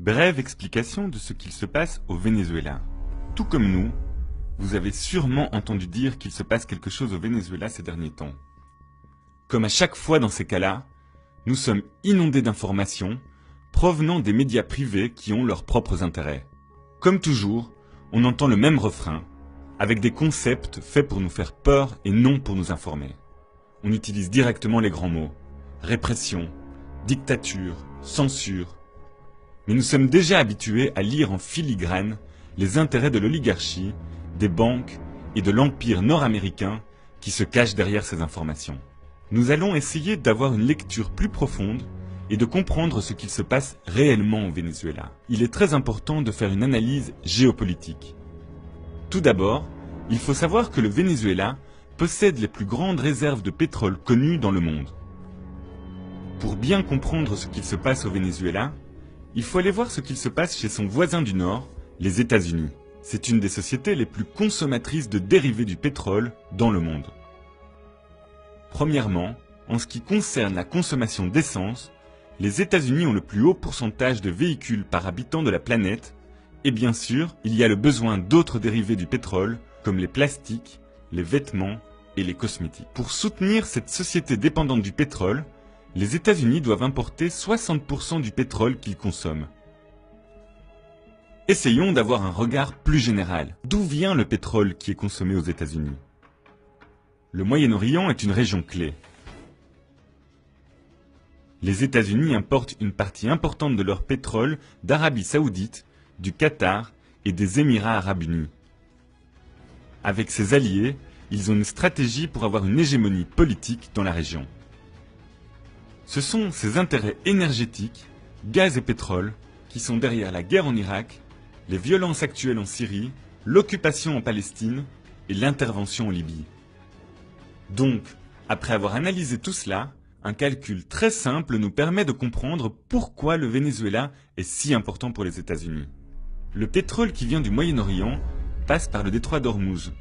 Brève explication de ce qu'il se passe au Venezuela. Tout comme nous, vous avez sûrement entendu dire qu'il se passe quelque chose au Venezuela ces derniers temps. Comme à chaque fois dans ces cas-là, nous sommes inondés d'informations provenant des médias privés qui ont leurs propres intérêts. Comme toujours, on entend le même refrain, avec des concepts faits pour nous faire peur et non pour nous informer. On utilise directement les grands mots. Répression, dictature, censure. Mais nous sommes déjà habitués à lire en filigrane les intérêts de l'oligarchie, des banques et de l'empire nord-américain qui se cachent derrière ces informations. Nous allons essayer d'avoir une lecture plus profonde et de comprendre ce qu'il se passe réellement au Venezuela. Il est très important de faire une analyse géopolitique. Tout d'abord, il faut savoir que le Venezuela possède les plus grandes réserves de pétrole connues dans le monde. Pour bien comprendre ce qu'il se passe au Venezuela, il faut aller voir ce qu'il se passe chez son voisin du Nord, les États-Unis. C'est une des sociétés les plus consommatrices de dérivés du pétrole dans le monde. Premièrement, en ce qui concerne la consommation d'essence, les États-Unis ont le plus haut pourcentage de véhicules par habitant de la planète, et bien sûr, il y a le besoin d'autres dérivés du pétrole, comme les plastiques, les vêtements et les cosmétiques. Pour soutenir cette société dépendante du pétrole, les États-Unis doivent importer 60% du pétrole qu'ils consomment. Essayons d'avoir un regard plus général. D'où vient le pétrole qui est consommé aux États-Unis ? Le Moyen-Orient est une région clé. Les États-Unis importent une partie importante de leur pétrole d'Arabie Saoudite, du Qatar et des Émirats Arabes Unis. Avec ses alliés, ils ont une stratégie pour avoir une hégémonie politique dans la région. Ce sont ces intérêts énergétiques, gaz et pétrole, qui sont derrière la guerre en Irak, les violences actuelles en Syrie, l'occupation en Palestine et l'intervention en Libye. Donc, après avoir analysé tout cela, un calcul très simple nous permet de comprendre pourquoi le Venezuela est si important pour les États-Unis. Le pétrole qui vient du Moyen-Orient passe par le détroit d'Ormuz,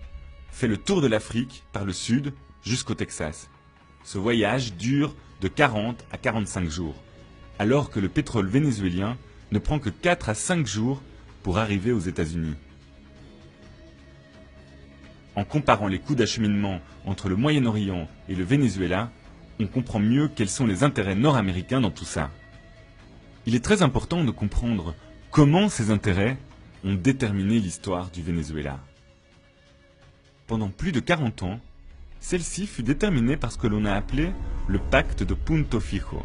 fait le tour de l'Afrique par le sud jusqu'au Texas. Ce voyage dure de 40 à 45 jours, alors que le pétrole vénézuélien ne prend que 4 à 5 jours pour arriver aux États-Unis. En comparant les coûts d'acheminement entre le Moyen-Orient et le Venezuela, on comprend mieux quels sont les intérêts nord-américains dans tout ça. Il est très important de comprendre comment ces intérêts ont déterminé l'histoire du Venezuela. Pendant plus de 40 ans, celle-ci fut déterminée par ce que l'on a appelé le pacte de Punto Fijo.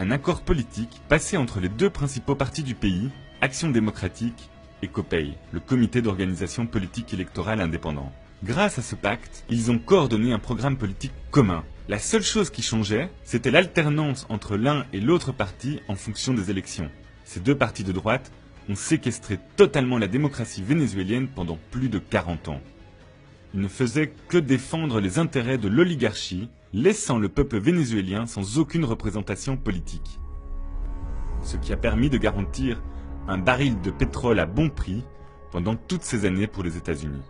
Un accord politique passé entre les deux principaux partis du pays, Action démocratique et COPEI, le comité d'organisation politique électorale indépendant. Grâce à ce pacte, ils ont coordonné un programme politique commun. La seule chose qui changeait, c'était l'alternance entre l'un et l'autre parti en fonction des élections. Ces deux partis de droite ont séquestré totalement la démocratie vénézuélienne pendant plus de 40 ans. Ils ne faisaient que défendre les intérêts de l'oligarchie, laissant le peuple vénézuélien sans aucune représentation politique. Ce qui a permis de garantir un baril de pétrole à bon prix pendant toutes ces années pour les États-Unis.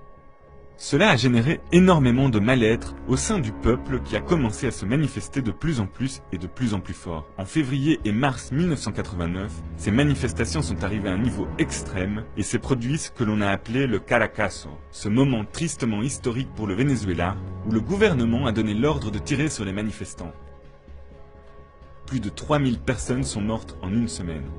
Cela a généré énormément de mal-être au sein du peuple qui a commencé à se manifester de plus en plus et de plus en plus fort. En février et mars 1989, ces manifestations sont arrivées à un niveau extrême et s'est produit ce que l'on a appelé le Caracazo, ce moment tristement historique pour le Venezuela où le gouvernement a donné l'ordre de tirer sur les manifestants. Plus de 3000 personnes sont mortes en une semaine.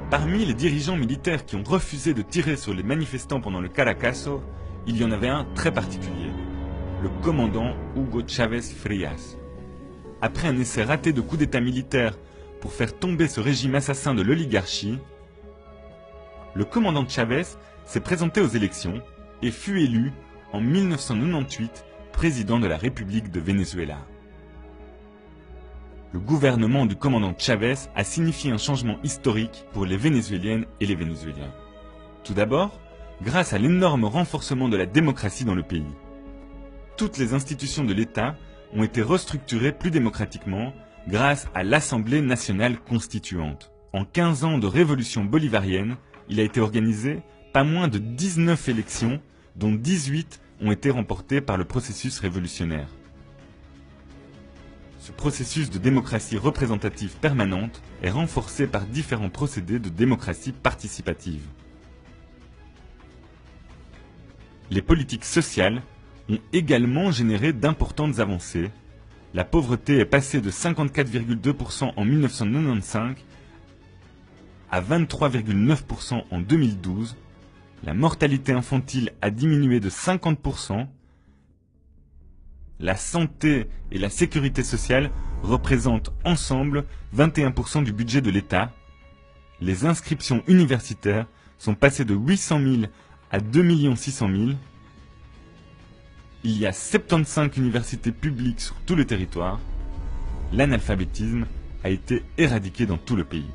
Parmi les dirigeants militaires qui ont refusé de tirer sur les manifestants pendant le Caracazo, il y en avait un très particulier, le commandant Hugo Chávez Frías. Après un essai raté de coup d'état militaire pour faire tomber ce régime assassin de l'oligarchie, le commandant Chávez s'est présenté aux élections et fut élu en 1998 président de la République de Venezuela. Le gouvernement du commandant Chávez a signifié un changement historique pour les Vénézuéliennes et les Vénézuéliens. Tout d'abord, grâce à l'énorme renforcement de la démocratie dans le pays. Toutes les institutions de l'État ont été restructurées plus démocratiquement grâce à l'Assemblée nationale constituante. En 15 ans de révolution bolivarienne, il a été organisé pas moins de 19 élections, dont 18 ont été remportées par le processus révolutionnaire. Ce processus de démocratie représentative permanente est renforcé par différents procédés de démocratie participative. Les politiques sociales ont également généré d'importantes avancées. La pauvreté est passée de 54,2% en 1995 à 23,9% en 2012. La mortalité infantile a diminué de 50%. La santé et la sécurité sociale représentent ensemble 21% du budget de l'État. Les inscriptions universitaires sont passées de 800 000 à 2 600 000. Il y a 75 universités publiques sur tout le territoire. L'analphabétisme a été éradiqué dans tout le pays.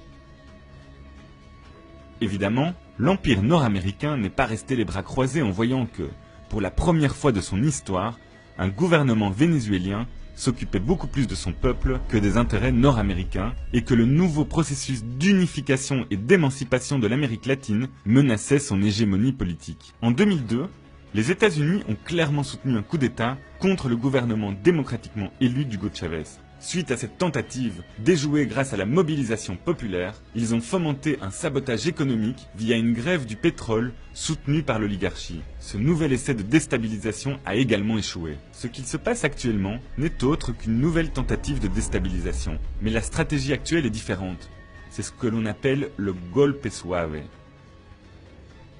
Évidemment, l'Empire nord-américain n'est pas resté les bras croisés en voyant que, pour la première fois de son histoire, un gouvernement vénézuélien s'occupait beaucoup plus de son peuple que des intérêts nord-américains et que le nouveau processus d'unification et d'émancipation de l'Amérique latine menaçait son hégémonie politique. En 2002, les États-Unis ont clairement soutenu un coup d'État contre le gouvernement démocratiquement élu d'Hugo Chávez. Suite à cette tentative déjouée grâce à la mobilisation populaire, ils ont fomenté un sabotage économique via une grève du pétrole soutenue par l'oligarchie. Ce nouvel essai de déstabilisation a également échoué. Ce qu'il se passe actuellement n'est autre qu'une nouvelle tentative de déstabilisation. Mais la stratégie actuelle est différente. C'est ce que l'on appelle le golpe suave.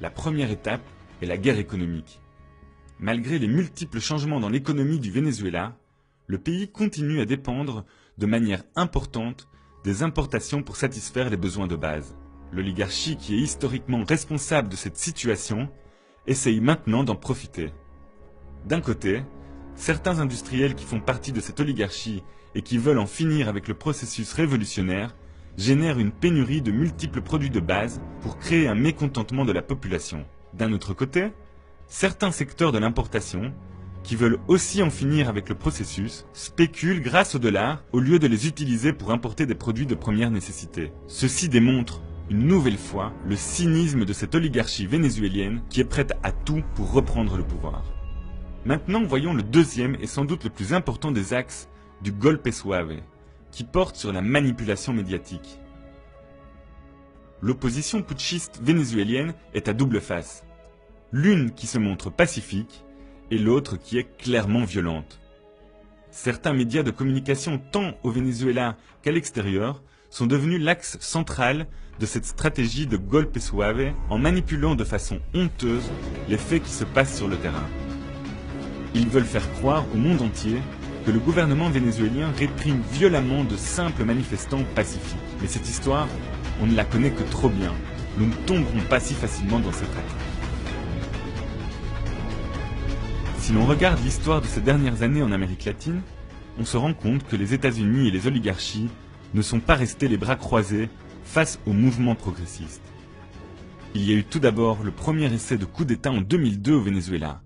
La première étape est la guerre économique. Malgré les multiples changements dans l'économie du Venezuela, le pays continue à dépendre de manière importante des importations pour satisfaire les besoins de base. L'oligarchie, qui est historiquement responsable de cette situation, essaye maintenant d'en profiter. D'un côté, certains industriels qui font partie de cette oligarchie et qui veulent en finir avec le processus révolutionnaire génèrent une pénurie de multiples produits de base pour créer un mécontentement de la population. D'un autre côté, certains secteurs de l'importation qui veulent aussi en finir avec le processus, spéculent grâce au dollar au lieu de les utiliser pour importer des produits de première nécessité. Ceci démontre, une nouvelle fois, le cynisme de cette oligarchie vénézuélienne qui est prête à tout pour reprendre le pouvoir. Maintenant, voyons le deuxième et sans doute le plus important des axes du golpe suave, qui porte sur la manipulation médiatique. L'opposition putschiste vénézuélienne est à double face. L'une qui se montre pacifique, et l'autre qui est clairement violente. Certains médias de communication tant au Venezuela qu'à l'extérieur sont devenus l'axe central de cette stratégie de golpe suave en manipulant de façon honteuse les faits qui se passent sur le terrain. Ils veulent faire croire au monde entier que le gouvernement vénézuélien réprime violemment de simples manifestants pacifiques. Mais cette histoire, on ne la connaît que trop bien. Nous ne tomberons pas si facilement dans cette traque. Si l'on regarde l'histoire de ces dernières années en Amérique latine, on se rend compte que les États-Unis et les oligarchies ne sont pas restés les bras croisés face au mouvement progressiste. Il y a eu tout d'abord le premier essai de coup d'État en 2002 au Venezuela,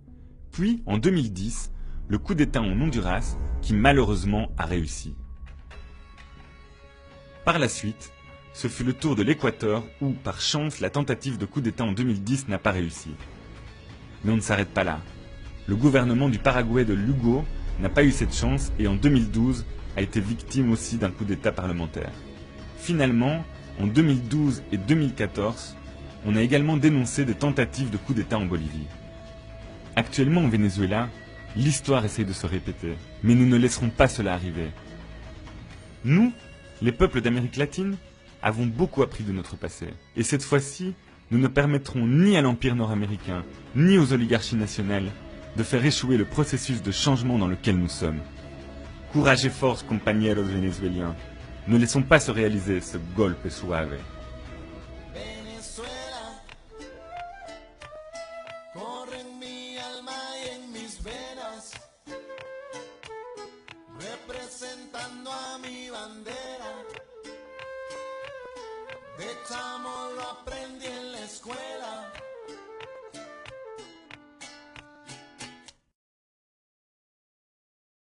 puis en 2010, le coup d'État en Honduras qui malheureusement a réussi. Par la suite, ce fut le tour de l'Équateur où, par chance, la tentative de coup d'État en 2010 n'a pas réussi. Mais on ne s'arrête pas là. Le gouvernement du Paraguay de Lugo n'a pas eu cette chance et en 2012 a été victime aussi d'un coup d'État parlementaire. Finalement, en 2012 et 2014, on a également dénoncé des tentatives de coup d'État en Bolivie. Actuellement au Venezuela, l'histoire essaie de se répéter, mais nous ne laisserons pas cela arriver. Nous, les peuples d'Amérique latine, avons beaucoup appris de notre passé. Et cette fois-ci, nous ne permettrons ni à l'Empire nord-américain, ni aux oligarchies nationales de faire échouer le processus de changement dans lequel nous sommes. Courage et force, compañeros vénézuéliens. Ne laissons pas se réaliser ce golpe suave. Venezuela, corre en mi alma y en mis venas, representando a mi bandera. De chamo lo aprendí en la escuela.